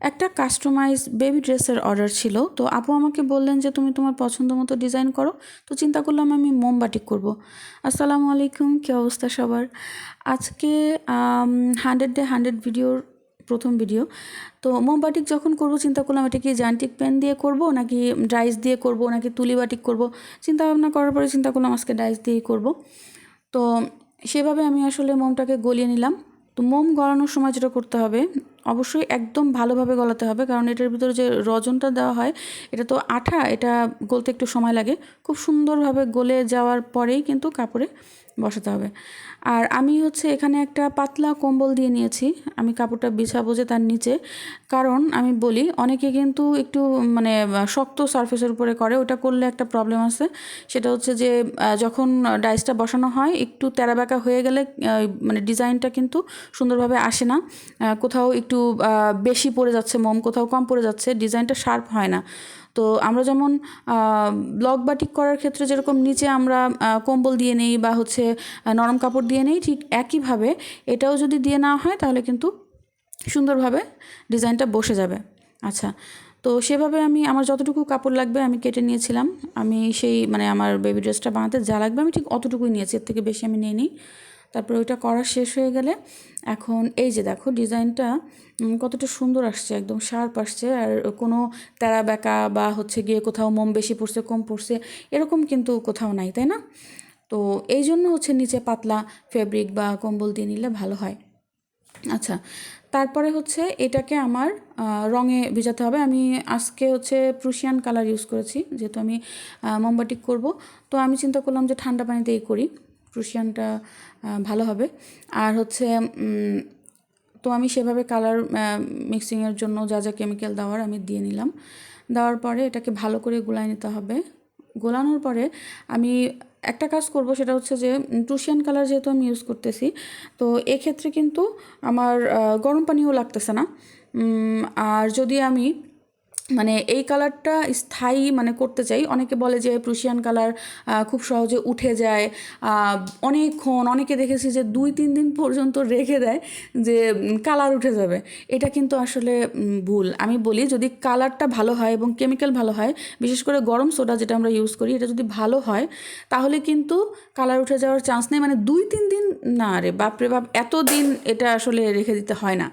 একটা customise baby ড্রেসের order ছিল। তো আপু আমাকে বললেন যে তুমি তোমার পছন্দ মতো ডিজাইন করো। তো চিন্তা করলাম আমি মোমবাটিক করব। আসসালামু আলাইকুম, কী অবস্থা সবার? আজকে 100 ডে 100 ভিডিওর প্রথম ভিডিও। তো মোমবাটিক যখন করব চিন্তা করলাম এটা কি জান্টিক পেন দিয়ে করব নাকি ডাইস দিয়ে করব নাকি তুলি বাটিক করব। চিন্তা ভাবনা করার পরে চিন্তা করলাম আজকে ডাইস দিয়েই করব। তো সেভাবে আমি আসলে মোমটাকে গলিয়ে নিলাম। তো মোম গলানোর সময় যেটা করতে হবে, অবশ্যই একদম ভালোভাবে গলাতে হবে, কারণ এটার ভিতরে যে রজনটা দেওয়া হয় এটা তো আঠা, এটা গলতে একটু সময় লাগে। খুব সুন্দরভাবে গলে যাওয়ার পরেই কিন্তু কাপড়ে বসাতে হবে। আর আমি এখানে একটা পাতলা কম্বল দিয়ে নিয়েছি, আমি কাপড়টা বিছাবো যে তার নিচে। কারণ আমি বলি অনেকে কিন্তু একটু মানে শক্ত সারফেসের উপরে করে, ওটা করলে একটা প্রবলেম আছে। সেটা হচ্ছে যে যখন ডাইসটা বসানো হয় একটু তেড়াবেঁকা হয়ে গেলে মানে ডিজাইনটা কিন্তু সুন্দরভাবে আসে না। কোথাও একটু বেশি পড়ে যাচ্ছে মোম, কোথাও কম পড়ে যাচ্ছে, ডিজাইনটা শার্প হয় না। তো আমরা যেমন ব্লক বাটিক করার ক্ষেত্রে যেরকম নিচে আমরা কম্বল দিয়ে নেই বা নরম কাপড় দিয়ে নেই, ঠিক একইভাবে এটাও যদি দিয়ে নেওয়া হয় তাহলে কিন্তু সুন্দরভাবে ডিজাইনটা বসে যাবে। আচ্ছা, তো সেভাবে আমি আমার যতটুকু কাপড় লাগবে আমি কেটে নিয়েছিলাম। আমি সেই মানে আমার বেবি ড্রেসটা বানাতে যা লাগবে আমি ঠিক অতটুকুই নিয়েছি, এর থেকে বেশি আমি নিইনি। তারপরে ওইটা করা শেষ হয়ে গেলে এখন এই যে দেখো ডিজাইনটা কতটা সুন্দর আসছে, একদম শার্প আসছে। আর কোনো তেড়া বেঁকা বা গিয়ে কোথাও মোম বেশি পড়ছে কম পড়ছে এরকম কিন্তু কোথাও নাই, তাই না? তো এই জন্য নিচে পাতলা ফেব্রিক বা কম্বল দিয়ে নিলে ভালো হয়। আচ্ছা, তারপরে এটাকে আমার রঙে ভিজাতে হবে। আমি আজকে প্রুশিয়ান কালার ইউজ করেছি, যেহেতু আমি মোমবাটিক করব। তো আমি চিন্তা করলাম যে ঠান্ডা পানিতেই করি, প্রুশিয়ানটা ভালো হবে। আর তো আমি সেভাবে কালার মিক্সিংয়ের জন্য যা যা কেমিক্যাল দেওয়ার আমি দিয়ে নিলাম। দেওয়ার পরে এটাকে ভালো করে গোলায় নিতে হবে। গোলানোর পরে আমি একটা কাজ করব, সেটা যে প্রুশিয়ান কালার যেহেতু আমি ইউজ করতেছি, তো এক্ষেত্রে কিন্তু আমার গরম পানিও লাগতেছে না। আর যদি আমি মানে এই কালারটা স্থায়ী মানে করতে চাই, অনেকে বলে যে প্রুশিয়ান কালার খুব সহজে উঠে যায়, অনেকক্ষণ, অনেকে দেখেছি যে 2-3 দিন পর্যন্ত রেখে দেয় যে কালার উঠে যাবে। এটা কিন্তু আসলে ভুল। আমি বলি যদি কালারটা ভালো হয় এবং কেমিক্যাল ভালো হয়, বিশেষ করে গরম সোডা যেটা আমরা ইউজ করি, এটা যদি ভালো হয় তাহলে কিন্তু কালার উঠে যাওয়ার চান্স নেই। মানে 2-3 দিন না রে বাপরে বাপ, এত দিন এটা আসলে রেখে দিতে হয় না।